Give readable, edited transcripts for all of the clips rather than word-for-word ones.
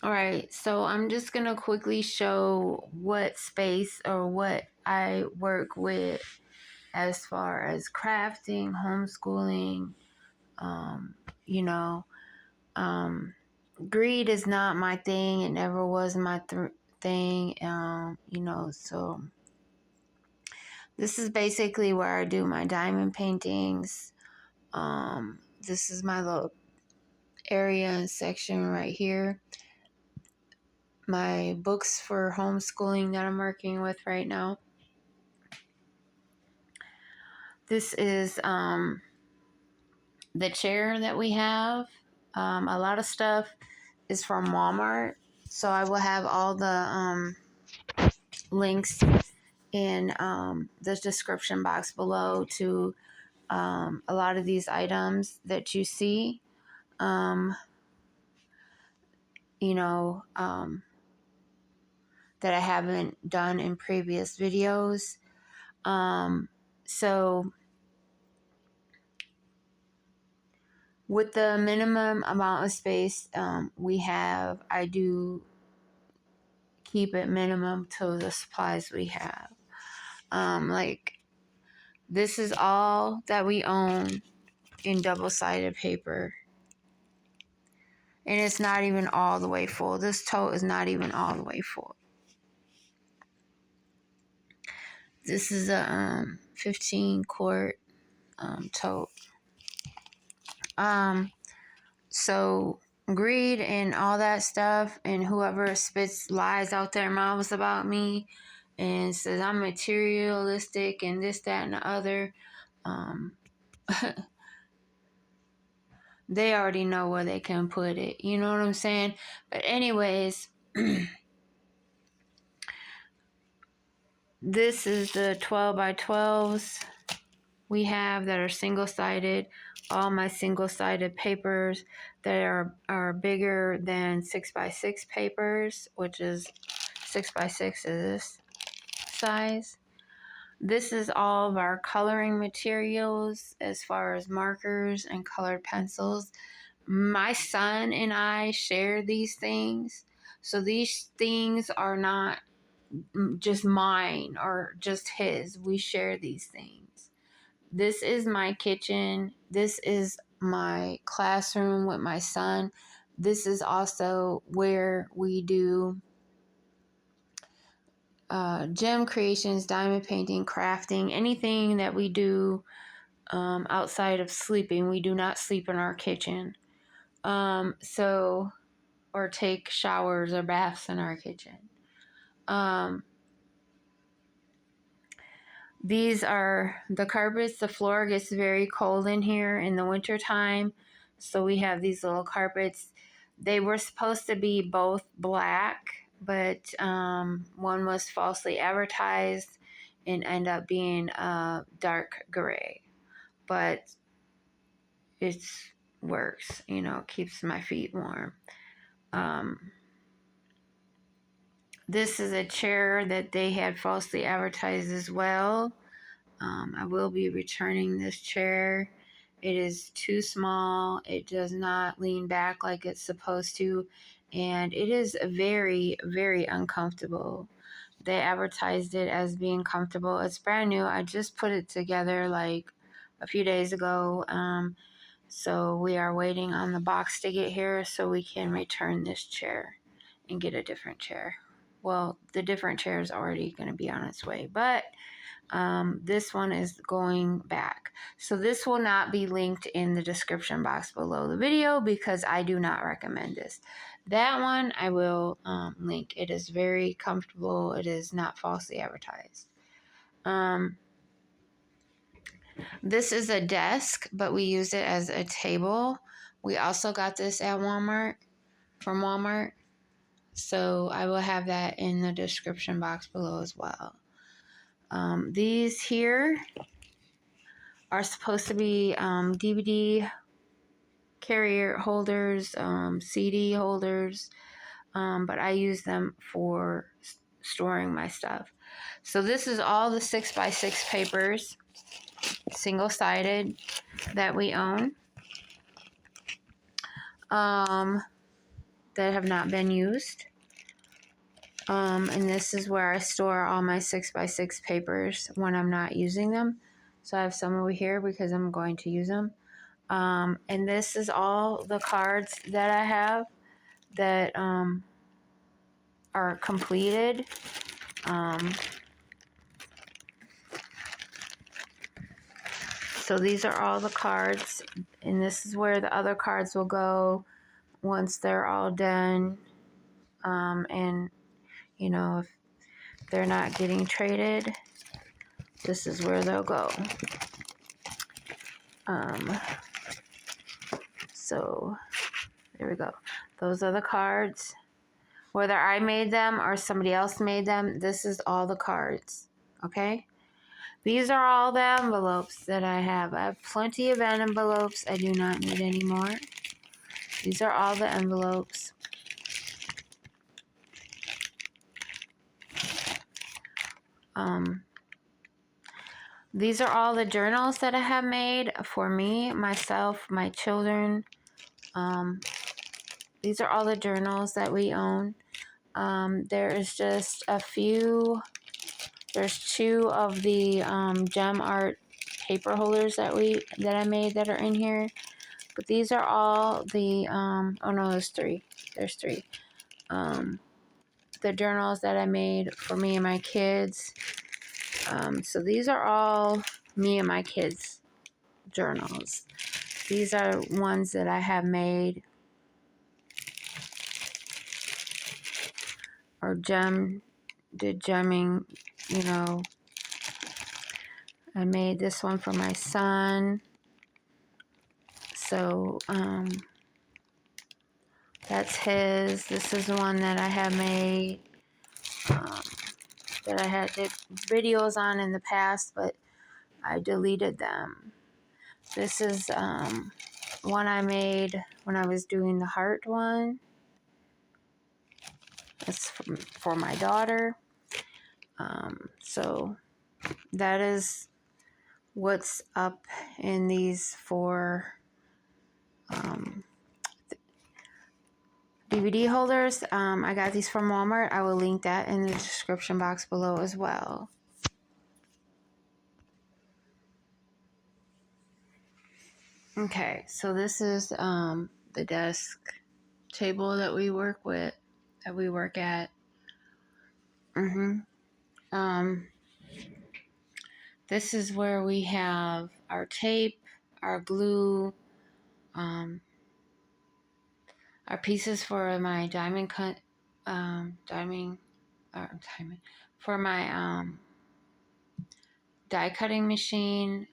All right, so I'm just gonna quickly show what space or what I work with as far as crafting, homeschooling. Um, you know, um, greed is not my thing. It never was my thing. So this is basically where I do my diamond paintings. This is my little area and section right here. My books for homeschooling that I'm working with right now. This is the chair that we have. A lot of stuff is from Walmart. So I will have all the links in the description box below to a lot of these items that you see. Um, you know, that I haven't done in previous videos. So with the minimum amount of space I do keep it minimum to the supplies we have. Like this is all that we own in double-sided paper. And it's not even all the way full. This tote is not even all the way full. This is a 15 quart tote. So greed and all that stuff, and whoever spits lies out their mouths about me and says I'm materialistic and this, that, and the other, they already know where they can put it. You know what I'm saying? But anyways, this is the 12 by 12s we have that are single-sided. All my single-sided papers that are bigger than 6x6 papers, which is 6x6 is this size. This is all of our coloring materials as far as markers and colored pencils. My son and I share these things. So these things are not just mine or just his. We share these things. This is my kitchen. This is my classroom with my son. This is also where we do gem creations, diamond painting, crafting, anything that we do outside of sleeping. We do not sleep in our kitchen. Or take showers or baths in our kitchen. These are the carpets. The floor gets very cold in here in the wintertime. So we have these little carpets. They were supposed to be both black, but one was falsely advertised and ended up being dark gray. But it works, keeps my feet warm. This is a chair that they had falsely advertised as well. I will be returning this chair. It is too small. It does not lean back like it's supposed to. And it is very, very uncomfortable. They advertised it as being comfortable. It's brand new. I just put it together like a few days ago. So we are waiting on the box to get here so we can return this chair and get a different chair. Well, the different chair is already going to be on its way, but this one is going back. So this will not be linked in the description box below the video because I do not recommend this. That one I will link. It is very comfortable. It is not falsely advertised. This is a desk, but we use it as a table. We also got this at Walmart, from Walmart. So I will have that in the description box below as well. These here are supposed to be DVD carrier holders, CD holders, but I use them for storing my stuff. So this is all the 6x6 papers, single-sided, that we own. that have not been used. And this is where I store all my 6x6 papers when I'm not using them. So I have some over here because I'm going to use them. And this is all the cards that I have that are completed. So these are all the cards, and this is where the other cards will go once they're all done. And, you know, if they're not getting traded, this is where they'll go. So there we go. Those are the cards. Whether I made them or somebody else made them, this is all the cards. Okay? These are all the envelopes that I have. I have plenty of envelopes. I do not need any more. These are all the envelopes. These are all the journals that I have made for me, myself, my children. These are all the journals that we own. There is just a few. There's 2 of the gem art paper holders that I made that are in here. But these are all the oh no, there's 3. There's 3. The journals that I made for me and my kids. So these are all me and my kids' journals. These are ones that I have made or did gemming, you know. I made this one for my son. So, that's his. This is the one that I have made, that I had did videos on in the past, but I deleted them. This is one I made when I was doing the heart one. It's for my daughter. So that is what's up in these 4 DVD holders. I got these from Walmart. I will link that in the description box below as well. Okay, so this is the desk table that we work at. This is where we have our tape, our glue, our pieces for my diamond cut, for my die cutting machine,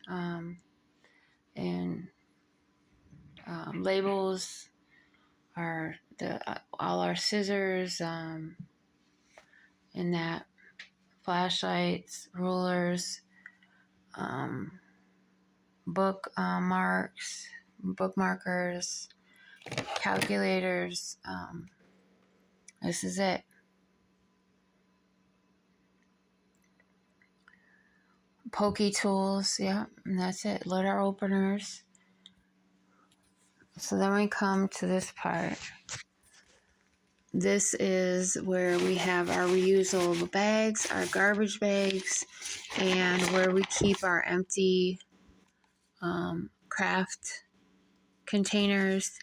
and labels, all our scissors, and that flashlights, rulers, bookmarkers, calculators. This is it. Pokey tools, yeah, and that's it. Letter openers. So then we come to this part. This is where we have our reusable bags, our garbage bags, and where we keep our empty craft containers.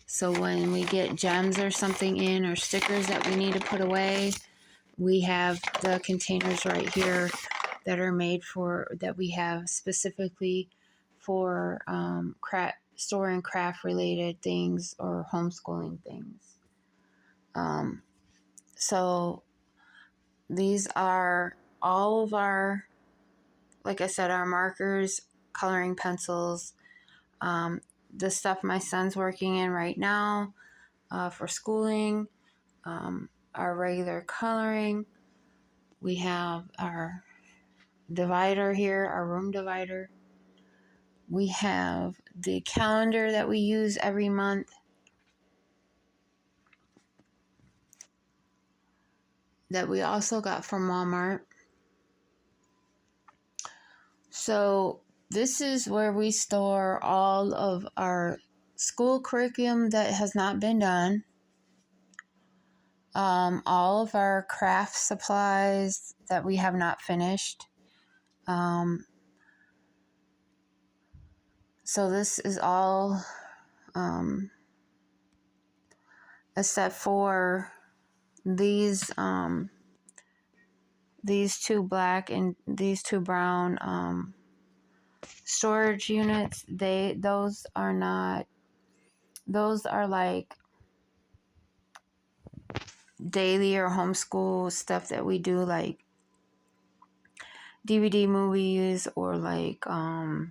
So when we get gems or something in, or stickers that we need to put away, we have the containers right here that are made that we have specifically for storing craft related things or homeschooling things. So these are all of our, like I said, our markers, coloring pencils, the stuff my son's working in right now for schooling, our regular coloring. We have our divider here, our room divider. We have the calendar that we use every month. That we also got from Walmart. So this is where we store all of our school curriculum that has not been done. all of our craft supplies that we have not finished. So this is all, except for these two black and these two brown storage units. Those are like daily or homeschool stuff that we do, like DVD movies, or like what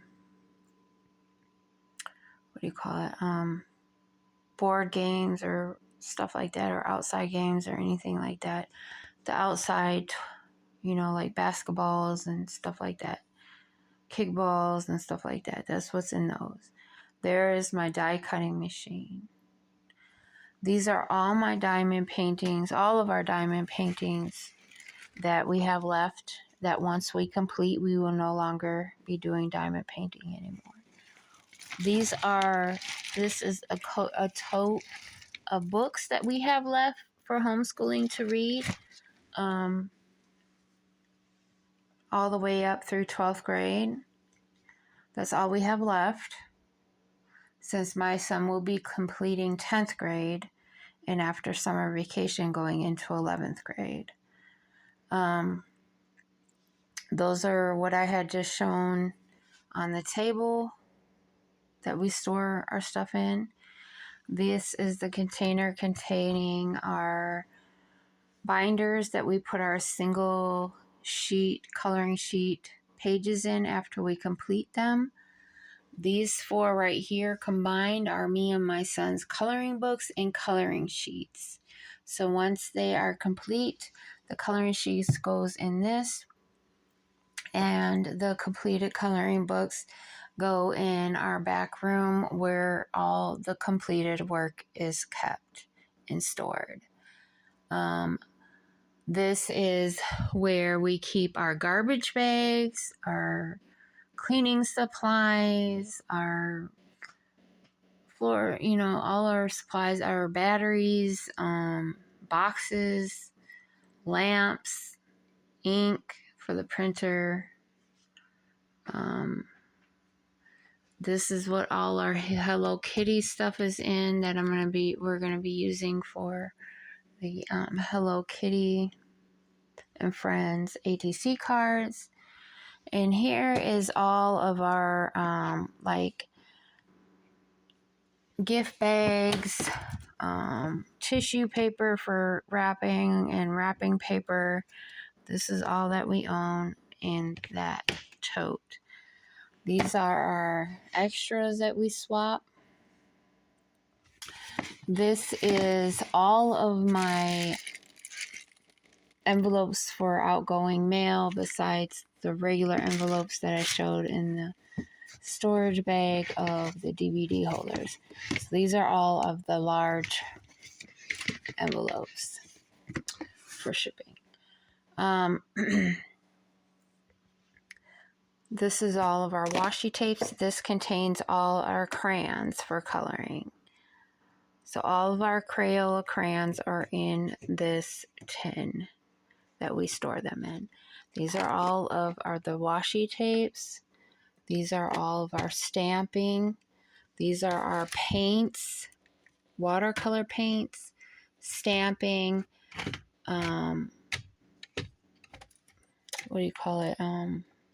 do you call it, board games or stuff like that, or outside games or anything like that. The outside, like basketballs and stuff like that, kickballs and stuff like that. That's what's in those. There is my die cutting machine. These are all my diamond paintings, all of our diamond paintings that we have left, that once we complete, we will no longer be doing diamond painting anymore. This is a tote of books that we have left for homeschooling to read, all the way up through 12th grade. That's all we have left, since my son will be completing 10th grade and after summer vacation going into 11th grade. Those are what I had just shown on the table that we store our stuff in. This is the container containing our binders that we put our single sheet, coloring sheet pages in after we complete them. These four right here combined are me and my son's coloring books and coloring sheets. So once they are complete, the coloring sheets goes in this, and the completed coloring books go in our back room where all the completed work is kept and stored. This is where we keep our garbage bags, our cleaning supplies, our floor, all our supplies, our batteries, boxes, lamps, ink for the printer. This is what all our Hello Kitty stuff is in that we're gonna be using for the Hello Kitty and Friends ATC cards. And here is all of our like gift bags, tissue paper for wrapping, and wrapping paper. This is all that we own in that tote. These are our extras that we swap. This is all of my envelopes for outgoing mail, besides the regular envelopes that I showed in the storage bag of the DVD holders. So these are all of the large envelopes for shipping. This is all of our washi tapes. This contains all our crayons for coloring. So all of our Crayola crayons are in this tin that we store them in. These are all of the washi tapes. These are all of our stamping. These are our paints, watercolor paints, stamping,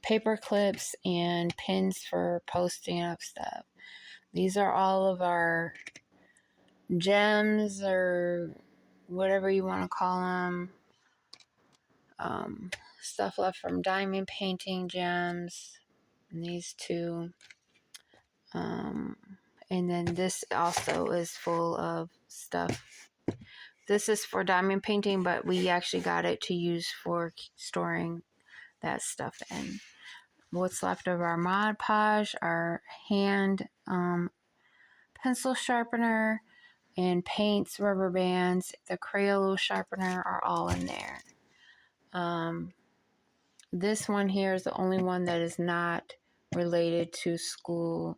paper clips, and pins for posting up stuff. These are all of our gems, or whatever you want to call them. Stuff left from diamond painting, gems, and these two. And then this also is full of stuff. This is for diamond painting, but we actually got it to use for storing that stuff in. What's left of our Mod Podge, our hand pencil sharpener, and paints, rubber bands, the Crayola sharpener are all in there. This one here is the only one that is not related to school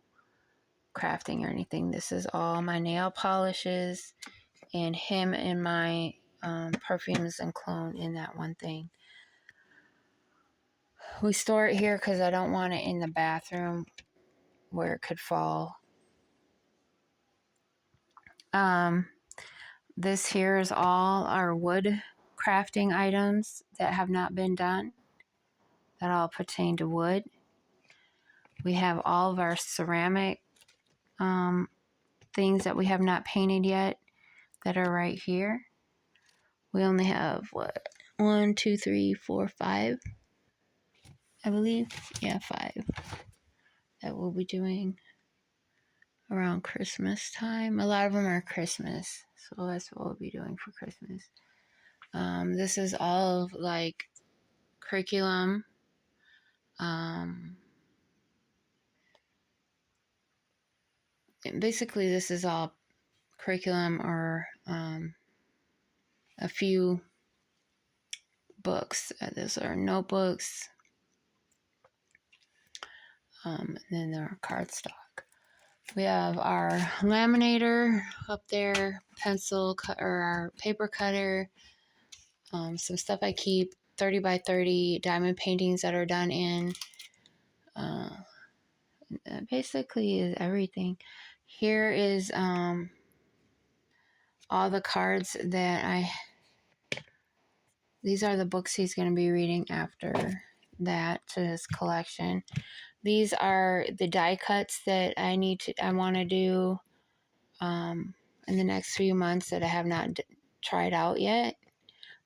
crafting or anything. This is all my nail polishes and him and my perfumes and cologne in that one thing. We store it here because I don't want it in the bathroom where it could fall. This here is all our wood crafting items that have not been done, that all pertain to wood. We have all of our ceramic things that we have not painted yet that are right here. We only have, what, 1, 2, 3, 4, 5, I believe. Yeah, 5 that we'll be doing around Christmas time. A lot of them are Christmas, so that's what we'll be doing for Christmas. This is all of like curriculum. Basically, this is all curriculum or a few books. Those are notebooks. And then there are cardstock. We have our laminator up there, pencil or our paper cutter, some stuff I keep, 30 by 30 diamond paintings that are done in. Basically is everything. Here is all the cards that these are the books he's going to be reading after that to his collection. These are the die cuts that I want to do in the next few months that I have not tried out yet.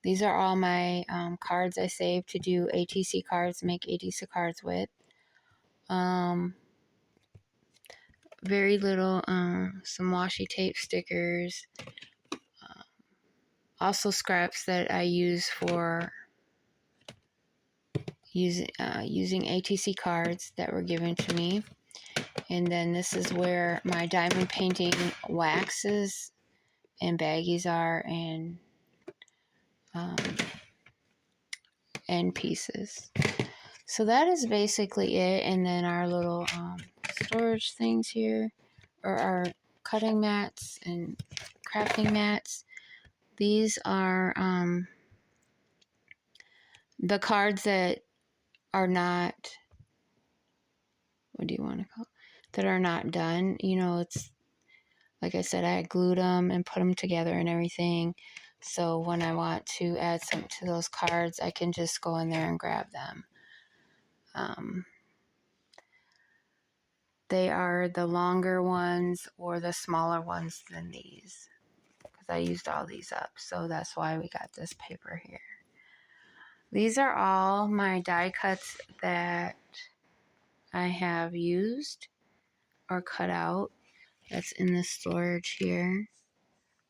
These are all my cards I saved to do ATC cards, make ATC cards with. Very little, some washi tape stickers. Also scraps that I use for using ATC cards that were given to me. And then this is where my diamond painting waxes and baggies are, and pieces. So that is basically it. And then our little storage things here, or our cutting mats and crafting mats. These are the cards that are not, what do you want to call it? That are not done. You know, it's like I said, I glued them and put them together and everything. So when I want to add something to those cards, I can just go in there and grab them. They are the longer ones or the smaller ones than these, because I used all these up. So that's why we got this paper here. These are all my die cuts that I have used or cut out. That's in the storage here,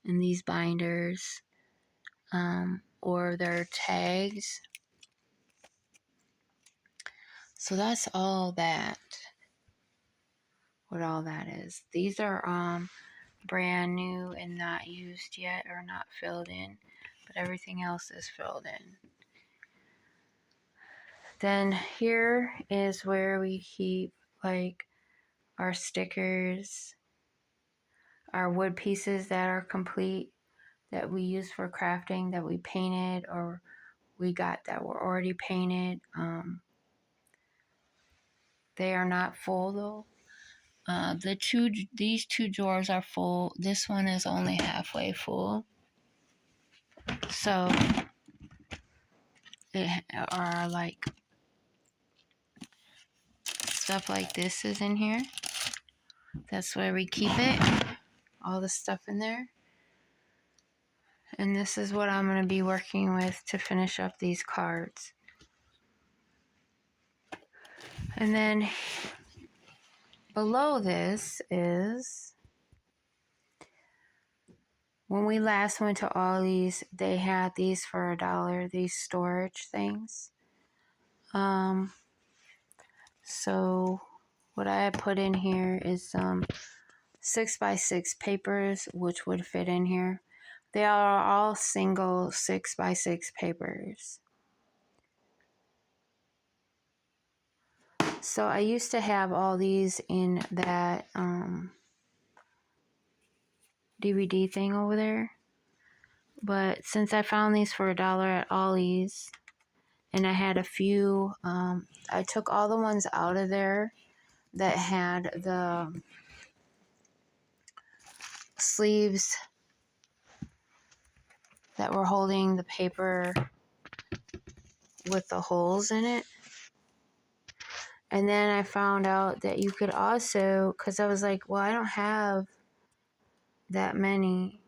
in these binders, or their tags. So that's all that, what all that is. These are brand new and not used yet or not filled in, but everything else is filled in. Then here is where we keep like our stickers, our wood pieces that are complete, that we use for crafting, that we painted or we got that were already painted. They are not full though. These two drawers are full. This one is only halfway full. So it are like stuff like this is in here. That's where we keep it. All the stuff in there. And this is what I'm going to be working with to finish up these cards. And then below this is, when we last went to Ollie's, they had these for $1, these storage things. So what I put in here is some 6x6 papers, which would fit in here. They are all single 6x6 papers. So I used to have all these in that DVD thing over there. But since I found these for $1 at Ollie's, and I had a few, I took all the ones out of there that had the sleeves that were holding the paper with the holes in it. And then I found out that you could also, because I was like, well, I don't have that many.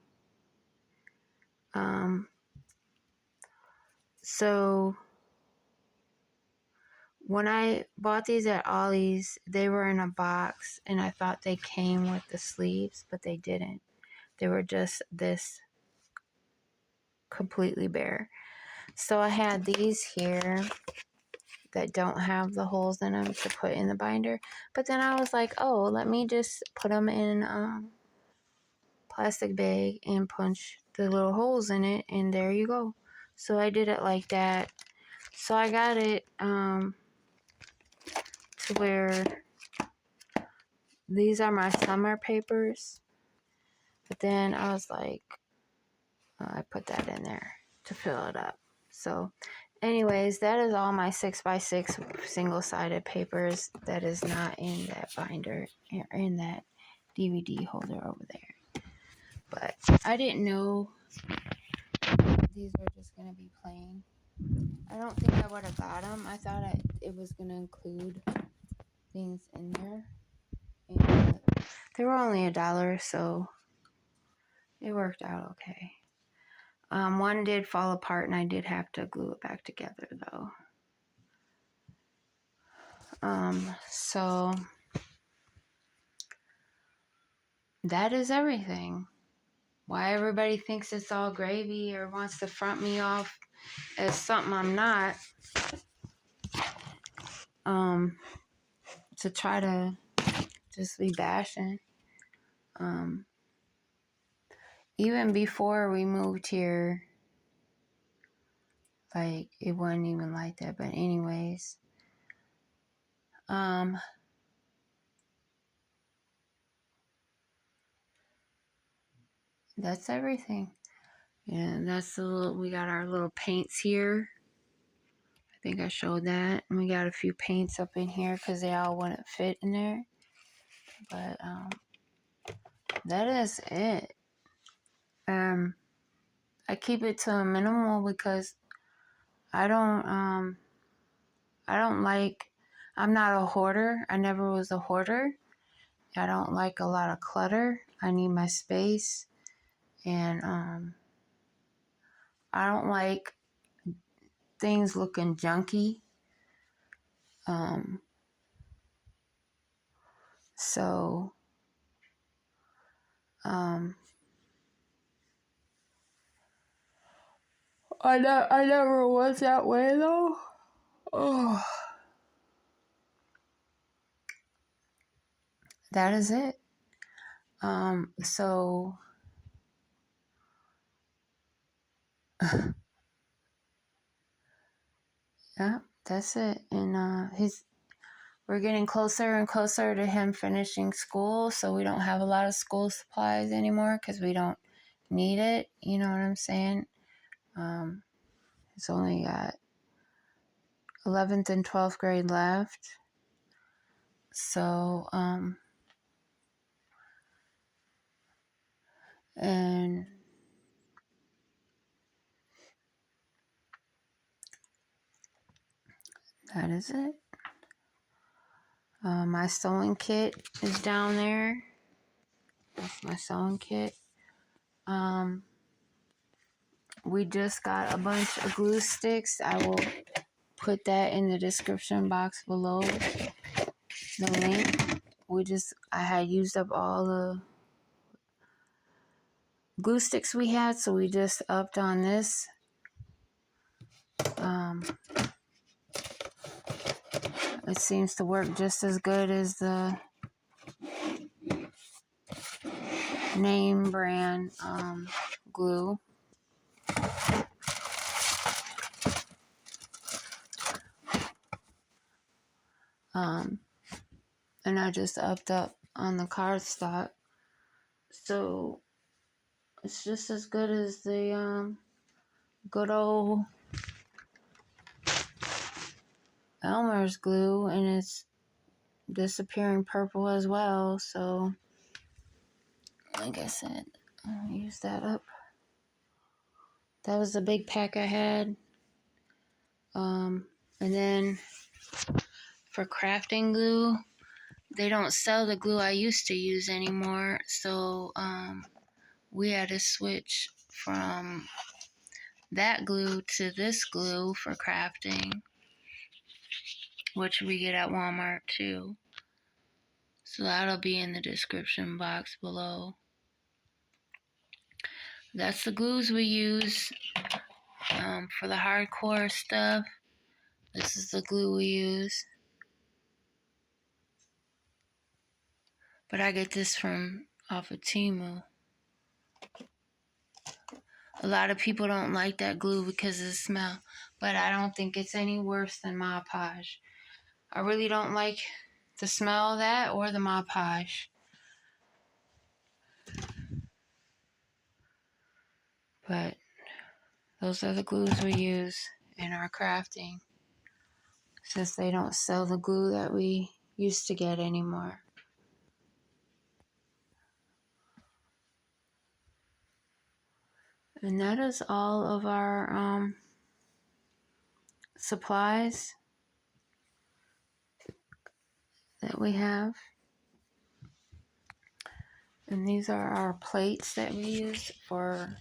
So when I bought these at Ollie's, they were in a box, and I thought they came with the sleeves, but they didn't. They were just this completely bare. So I had these here that don't have the holes in them to put in the binder. But then I was like, oh, let me just put them in plastic bag and punch the little holes in it, and there you go. So I did it like that. So I got it to where these are my summer papers. But then I was like, I put that in there to fill it up. So anyways, that is all my 6x6 single-sided papers that is not in that binder, in that DVD holder over there. But I didn't know these were just going to be plain. I don't think I would have got them. I thought it was going to include things in there. And they were only $1, so it worked out okay. One did fall apart, and I did have to glue it back together, though. So that is everything. Why everybody thinks it's all gravy or wants to front me off as something I'm not, to try to just be bashing. Even before we moved here, like, it wasn't even like that. But anyways, that's everything. And that's we got our little paints here. I think I showed that. And we got a few paints up in here because they all wouldn't fit in there. But that is it. I keep it to a minimal because I don't like, I'm not a hoarder. I never was a hoarder. I don't like a lot of clutter. I need my space. And I don't like things looking junky. So I never was that way, though. Oh, that is it. So yeah, that's it. And we're getting closer and closer to him finishing school, so we don't have a lot of school supplies anymore because we don't need it. You know what I'm saying? He's only got 11th and 12th grade left. So, and that is it. My sewing kit is down there. That's my sewing kit. We just got a bunch of glue sticks. I will put that in the description box below, the link. I had used up all the glue sticks we had, so we just upped on this. It seems to work just as good as the name brand glue. And I just upped up on the cardstock. So It's just as good as the good old Elmer's glue, and it's disappearing purple as well. So, like I said, I'll use that up. That was the big pack I had. And then for crafting glue, they don't sell the glue I used to use anymore. So, we had to switch from that glue to this glue for crafting, which we get at Walmart too. So that'll be in the description box below. That's the glues we use for the hardcore stuff. This is the glue we use. But I get this from off of Temu. A lot of people don't like that glue because of the smell, but I don't think it's any worse than Mod Podge. I really don't like the smell of that or the Mod Podge. But those are the glues we use in our crafting, since they don't sell the glue that we used to get anymore. And that is all of our supplies that we have. And these are our plates that we use for